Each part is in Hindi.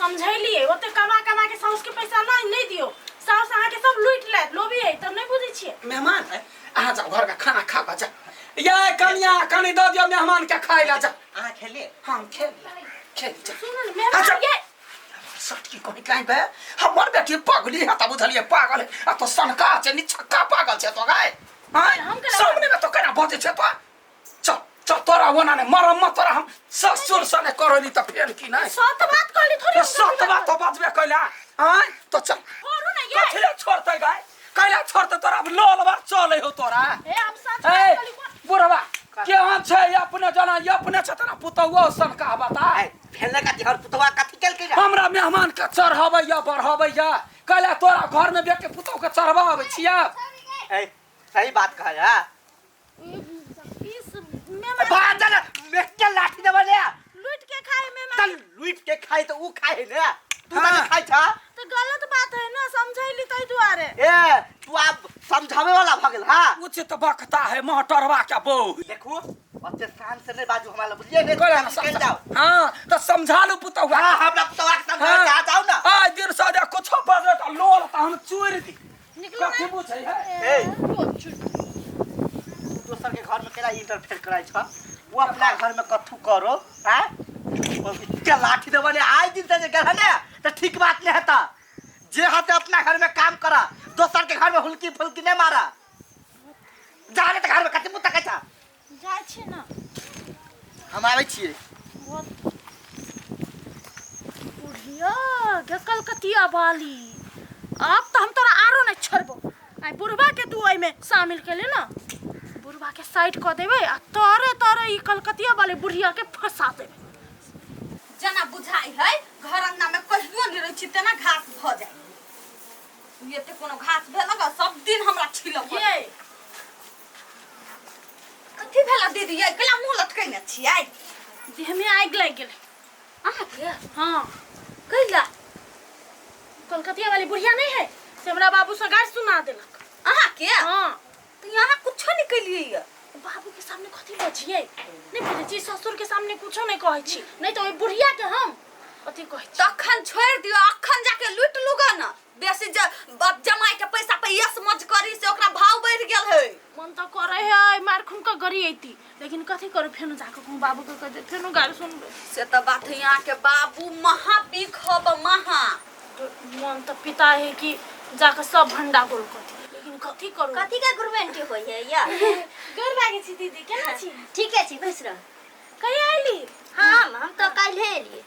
समझैलिए ओते कमा कमा के साउस के पैसा नहीं दियो साउस आहा के सब लूट ले लोभी है तब नहीं बुझी छिए मेहमान है आ जाओ घर का खाना खा जा ये कनिया कनी दो दियो मेहमान के खाए ला जा आ खेले हम खेल जा सुनो न मेहमान ये सटकी कोनी काई बे हमर बेटी पागली है तब बुझलिए पागल है आ तो सनका छे निछक्का पागल छे तो गाय हां सामने में तो केना बजे छे तो चल तोरा वना ने मरम्मत तोरा हम ससुर सने करली त फेल की नहीं सत बात कहली थोड़ी सत बात तो बजबे कैला हां तो चल छोड़ू ना ये कथिले छोड़ते गाय कैला छोड़ते तोरा लोल बार चले हो तोरा ए हम सच बात कहली बुढ़वा केहन छे अपने जना अपने छतना पुतौआ सनका बता फेलने का हर पुतवा कथि केल के हमरा मेहमान के चढ़ाबै या बढ़ाबै या कैला तोरा घर में बेके पुतौ के चढ़ाबै छिया ए सही बात कह जा इस मेहमान बादल मेके लाठी देबे ले लूट के खाए मेहमान तल लूट के खाए तो ऊ खाए ने तू नहीं खाई था तो गलत बात है ना समझैली तई दुआरे ए तू अब समझावे वाला भगल हां उचित बकता है मोहटरवा के बहू देखो बच्चे शान से नहीं बाजू हमारा बुझिए ने निकल जाओ हां तो समझा लो पुतौआ हां हमरा पुतवा के समझा जा जाओ ना आ दिन से दे कुछ बजे त लोल त हम चोर दी निकलो कथि बुझै है ए दोसर के घर में केला इंटरफेयर कराई छ वो अपना घर में कथु करो हां के लाठी देबे ने आज दिन से गेल ने तो ठीक बात नहीं है जे हाथे अपना घर में काम करा दोसर के घर में हुलकी फुलकी नहीं मारा जाने तो घर में कथि मुत्ता कैसा जाय छी ना हम आबै छिए बुढ़िया के कलकतिया वाली अब तो हम तोरा आरो नहीं छोड़बो आई बुढ़वा के तू आई में शामिल कर ले ना बुढ़वा के साइड कर देबे आ तोरे तोरे ई कलकतिया वाले बुढ़िया के फंसा देबे जना बुझाई है घर अंगना में कहियो नहीं रही छी तेना घास भ जाए ये ते कोनो घास भेलगा सब दिन हमरा छिलक ये कथि भेला दीदी ये कला मुंह लटकैने छियै देह में आग लग गेल अहाँ के हां कैला कलकतिया वाली बुढ़िया नहीं है से हमरा बाबू से गाय सुना देलक अहाँ के हां तो यहाँ कुछो नहीं कैलिए ये बाबू के सामने कथि बजिए नहीं बुझे छी ससुर के सामने कुछो नहीं कहै छी नहीं तो ओई बुढ़िया के हम कथि कहै छी तखन छोड़ दियो अखन जाके लूट लुगा ना बेसी जमाई के पैसा पे यस मज करी से ओकरा भाव बढ़ गेल है मन तो करे है मार खून का गरी आती लेकिन कथि करू फेनो जाके कहूं बाबू के कह दे फेनो गाल सुनबे से तो बात है यहाँ के बाबू महा बिखब महा तो मन तो पिता है कि जाके सब भंडा गोल कर लेकिन कथि करू कथी का गुरमेंटी होय है या गोर लागे छी दीदी केना छी ठीक है छी बैस रह कहिया आइली हम तो काल्हि एलिए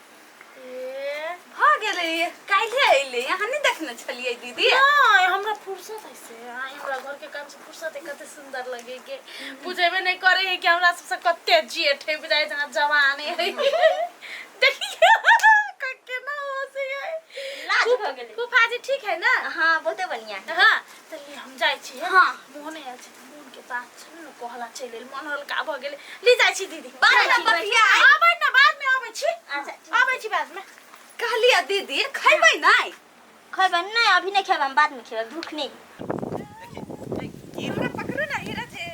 ए भ गेलै काल्हे अइले यहाँ नहीं देखने छलिए दीदी नहीं हमरा फुर्सत ऐसे हमरा घर के काम से फुर्सत है कते सुंदर लगे के बुझेबे नहीं करे है कि हमरा सबसे कते जेठ है बुझाए जहां जवान है देखिए केना होसे है लाज भ गेलै फूफाजी ठीक है ना हां बहुते बढ़िया हां तली हम जाय छी हाँ। मोहने आ छी मोहन के बात छन न कहला चलेल मन हल्का भ गेले ली जाय छी दीदी बाद में बतिया आबै न बाद में आबै छी अच्छा आबै छी बाद में कहलिए दीदी खैबै नहीं खैबन नहीं अभी नहीं खेबम बाद में खेबम भूख नहीं हमरा पकड़ो ना हीरा जे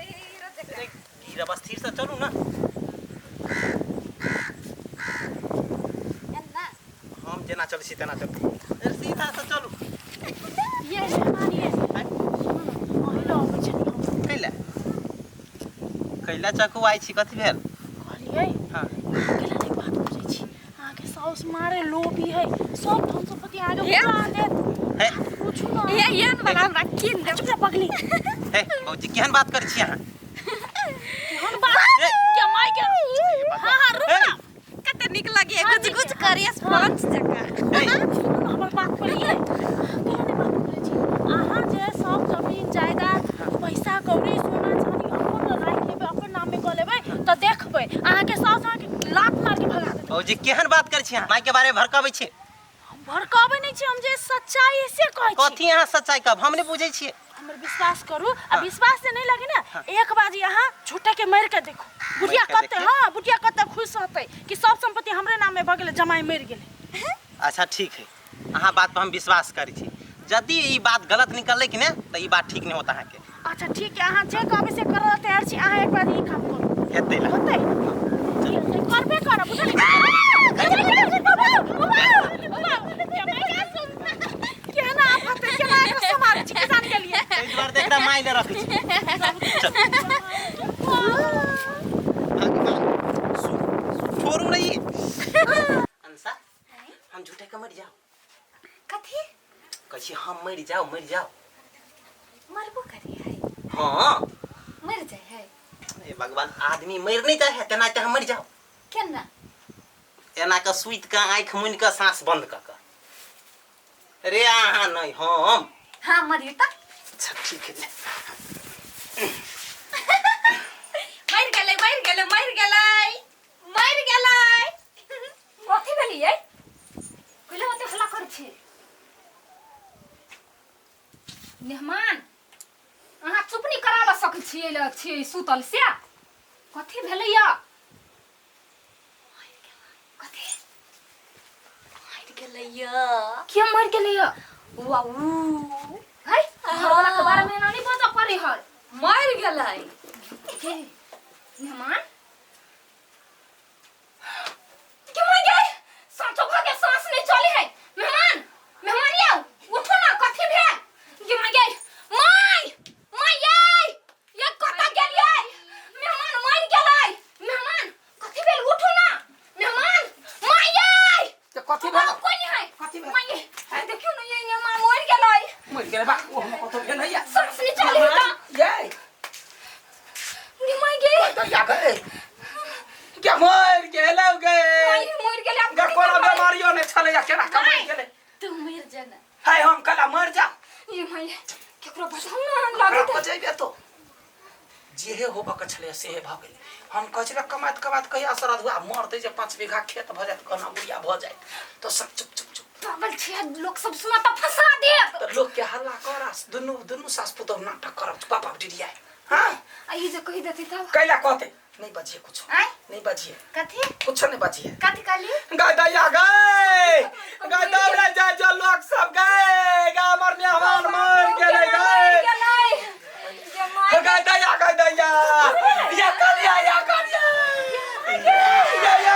हीरा बस ठीक से चलू ना एन्ना हम जेना चल छी तेना चलू सीधा से चलू ये मानिए महिला आबै छी कैला कैला चकू आई छी कथि भेल कहलिए हां केला नहीं बात बुझै छी आहाँ के साउस मारे लोभी है सब धन संपत्ति आगे हे? उड़ा दे हे पूछू ना ये वाला हमरा किन दे चुप पगली हे भौजी केहन बात करै छी अहाँ हम बात के माई के हां हां रुक ना कते निक लगे गुज गुज करिए स्पंज जका हमर बात करिए केला नहीं बात बुझै छी आहाँ जे सब जमीन जायदाद पैसा कौड़ी सोना चांदी अपन राख लेबे अपन नाम में क लेबे त देखबै आहाँ के साउस आहाँ के लात मार के भगा देबै भौजी केहन बात करै छी अहाँ माई के बारे में भड़काबै छी भड़काबै नहीं छी हम जे सच्चाई से कहै छी कथि अहाँ सच्चाई कहब हम नहीं बुझै छी हमर विश्वास करू आ विश्वास से नहीं लगे ना एक बाजी यहाँ झूठे के मार के देखो बुढ़िया कते हां बुढ़िया कते खुश होते कि सब संपत्ति हमरे नाम में भ गेले जमाई मर गेले अच्छा ठीक है अहाँ बात पर हम विश्वास करै छी यदि ई बात गलत निकलले कि ने त ई बात ठीक नहीं होता है के अच्छा ठीक है अहाँ जे कहबे से करल तैयार छी अहाँ एक बार ई काम करू हेतै ला होतै करबे कर बुझलियै केना आफत केना एक समाज किसान के लिए एहि दुआरे देख रहा माइले रखै छी छोड़ू नहीं अंसा हम झूठे के मर जाओ कथी कैसे हम मर जाओ मरबो करी है हाँ मर जाए है ए भगवान आदमी मर नहीं चाहे तेना हम मर जाओ केना एना का सुइत का आँख मुन का सांस बंद कर रे अहाँ नहीं हम हाँ मरिए त अच्छा ठीक है मर गेलै कथी भेलियै कइले ओते हल्ला करै छी मेहमान अहाँ चुप नहीं कराबऽ सकै छियै ल छियै सुतल से कथी भेलैया कथी मर गेलैया के मर गेलैया वाऊ है घरवाला के बारे में नहीं बता पड़े है मर गेलै के मेहमान क्यों मर गए सांसो के सांस नहीं चली है मेहमान आओ उठो ना कथी भेल क्यों मर गए माय ये कता गेलियै मेहमान मर गेलै मेहमान कथी भेल उठो ना मेहमान ते कथी भेल कोन है कथी भेल माय देखियो ना ये मेहमान मर गेलै बा ओ हम कतो भेल है सांस नहीं चली है ये मर गए तो या गए क्या मर गेलौ गे मर गेलै गा कोना बीमारियो ने छले या केना का मर गेले तू मर जाना हाय हम कला मर जा ये माय केकरो बताऊ ना लागत हो जाइबे तो जे हे होबा के छले से हे भ गेले हम कचरा कमात कहिया श्राद्ध हुआ मरते जे 5 बीघा खेत भ जात कना बुढ़िया भ जाए तो सब चुप पागल छे लोग सब सुना त फंसा देत तो लोग के हल्ला करस दुनु सास पुतो नाटक करब पापा डिडिया हां आई जे कहि देती तब कैला कहते नहीं बजिए कुछ आय नहीं बजिए कथी कुछ नहीं बजिए कथी कहली गाय दैया गए गाय दौड़ा जा जो लोग सब गए गा हमर मेहमान मर गेले गए गाय दैया या कलिया या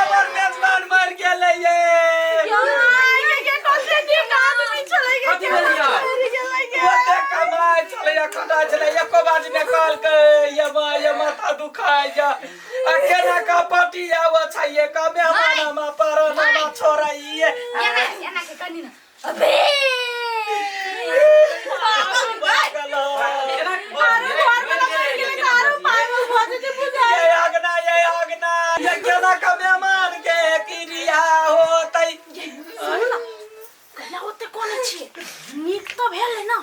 हमर मेहमान मर गेले ये कथी भेलिया वो देख कमाई चले या खड़ा चले एको बाज निकाल के ये माथा दुखाई जा अकेला का पटी आवा चाहिए का मेहमान मा पर ना छोरा ये एना के कनी ना अबे ये आगना ये केना का मेहमान के क्रिया होतै कहिया होते कोन छी नीक तो भेल ना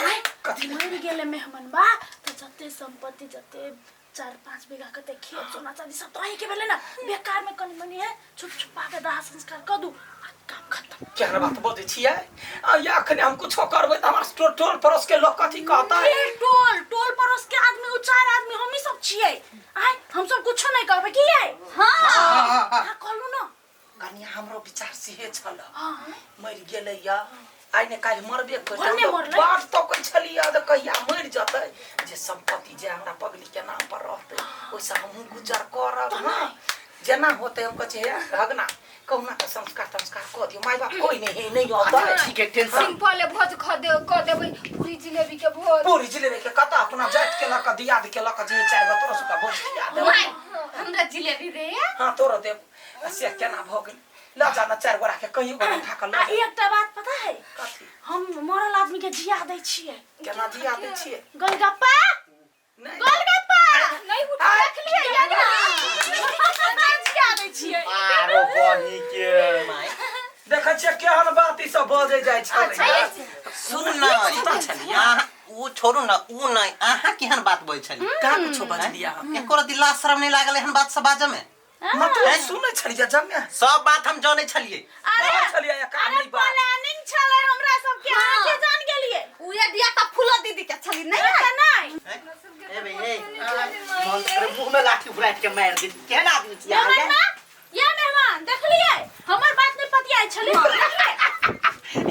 आय कथी मर गेले मेहमान बा तो जते संपत्ति जते 4-5 बीघा के खेत सोना चांदी सब तो के भेले ना बेकार में कनी मनी है छुप छुपा के दाह संस्कार कर दू काम खत्म क्या बात बोले छियै या अखने हम कुछ करबै त हमरा टोल परोस के लोग कथी कहता है टोल परोस के आदमी उचार आदमी हम ही सब छियै आय हम सब कुछ नहीं करबे की है हां कहलू ना कन्या हमरो विचार से छल हां मर गेलै या आइ ने काल मरबे भने मरलै बात तो कह छलिया त कहिया मर जतै जे संपत्ति जे हमरा पगली के नाम पर रहतै ओइसा हम गुजर करब ना जेना होतै हम कहे हे भगना कहुना के संस्कार क दियो माय बाप कोई नहीं होता ठीक है टेंशन सिंपल भोज ख देबै पूरी जिलेबी के कता अपना जात के लक दियाद के लक जे 4 गो तोरा सुका भोज खिया दे हमरा जिलेबी रे हां तोरा दे से केना भ गेल ल जाना 4 गोरा के कहियो गो उठा के ल एकटा बात पता है कथी हम मरल आदमी के जिया दै छियै केना जिया दै छियै गोलगप्पा नहीं नहीं उठा देख लिया यार जिया दै छियै आरो बनी के माय देखै छियै केहन बात ई सब बजे जाय छलै सुन ना अहाँ ऊ छोड़ू ना ऊ नहीं अहाँ केहन बात बोल छली का कुछ बजलिया हम एको दिला शर्म नहीं लागल हन बात सब बाजे में मतलब सुनै छलिया जम्मे सब बात हम जानै छलिए अरे छलिया या काम नहीं बात प्लानिंग छले हमरा सब के अहाँ के जान गेलिए उया दिया त फूला दीदी के छली नहीं नहीं ए बे ए मन करे मुंह में लाठी उड़ाट के मार दी केना आदमी छिया ये मेहमान देख लिए हमर बात नहीं पतियाई छले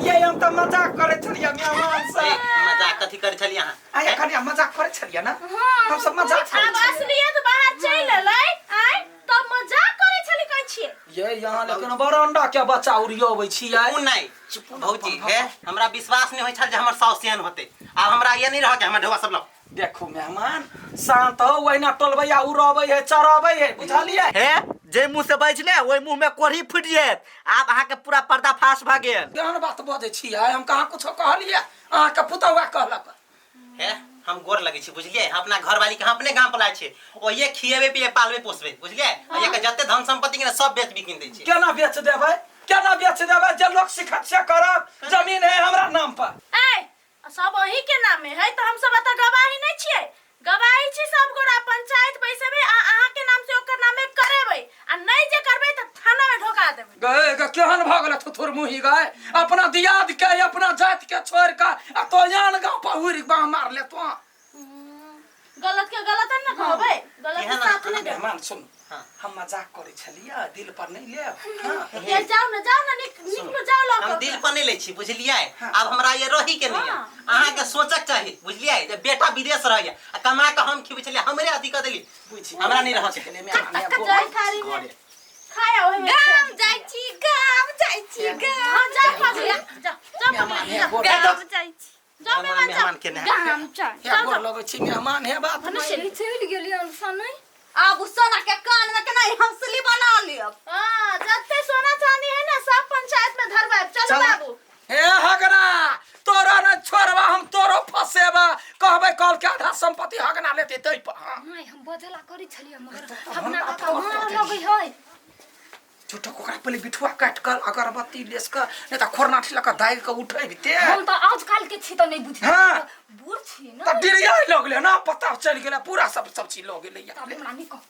ये हम त मजाक करे छलिया मेहमान से मजाक कथी करे छली अहाँ आय कनिया मजाक करे छलिया ना हम सब मजाक करे अब असलियत बाहर चल एलै आय तब मजाक करे छली कहै छियै ये यहाँ लेकिन बरंडा के बच्चा उड़ियोबै छियै उ नहीं भौजी है हमरा विश्वास नहीं होय छल जे हमर साउस एहन होते आब हमरा ये नहीं रह के हमर ढोआ सब लोग देखू मेहमान शांत हो ओहिना टोलबै आ उड़बै है चरबै है बुझलियै हे जे मुंह से बज ने ओइ मुंह में कोढ़ी फुट जायत आब अहाँ के पूरा पर्दाफाश भ गेल केहन बात बजै छियै हम कहाँ कुछो कहलियै अहाँ के पुतौआ कहलक हे हम गोर लगे छी बुझलिए अपना घरवाली के हम अपने गांव पलाय छी ओये खिएबे पिए पालबे पोसबे बुझलिए ओये के जते धन संपत्ति के सब बेच बिकिन दै छी केना बेच देबै जे लोग सिखत से करब जमीन है हमरा नाम पर ए सब वही के नाम में है तो हम सब त गवाही नहीं छियै गवाही छी सब गोरा पंचायत पैसे में अहाँ के नाम से ओकर नाम में करेबै आ नहीं जे करबै त थाना में ढोका देबै गए केहन भ गेल थुथुर मुही गए अपना दियाद के अपना जात के छोड़ के आ तो यान गांव पर उड़ बाह मार ले तो गलत के गलत न कहबै गलत के साथ नहीं देबै मेहमान सुन हम मजाक करे छलिए दिल पर नहीं ले हां ये जाओ ना निकलो जाओ लोग हम दिल पर नहीं ले छी बुझलिए अब हमरा ये रही के नहीं अहाँ के सोचक चाहिए बुझलिए जे बेटा विदेश रह गया आ कमा के हम खिबै छलिए हमरे अथी क देली हमरा नहीं रह के जाय थारी में खाया ओहि में गाम जाय छी हां जा पगलिया जा पगलिया गाम जाय छी जा मेहमान के नहीं गाम जाय या गोर लगै छी मेहमान है बात मनुष्य चल गेली अनसन नहीं अब सोना के कान में केना हंसली बना लियो हां जत्ते सोना चांदी है ना सब पंचायत में धरबै चल बाबू हे हगना तोरा न छोड़बा हम तोरो फसेबा कहबै कल के आधा संपत्ति हगना लेते तै पर हां नहीं हम बदला करी छलिए मगर अपना का वहां लगे है झूठो कोकरा पहले बिठुआ काट कर अगरबत्ती लेस कर नहीं त खोरना ठिला दाइल के उठै बिते हम तो आजकल के छी तो नहीं बुझी हां बूढ़ छी त ना डिरिया लगले ना पता चल गेले पूरा सब चीज लग गेले तब हमरा नहीं कह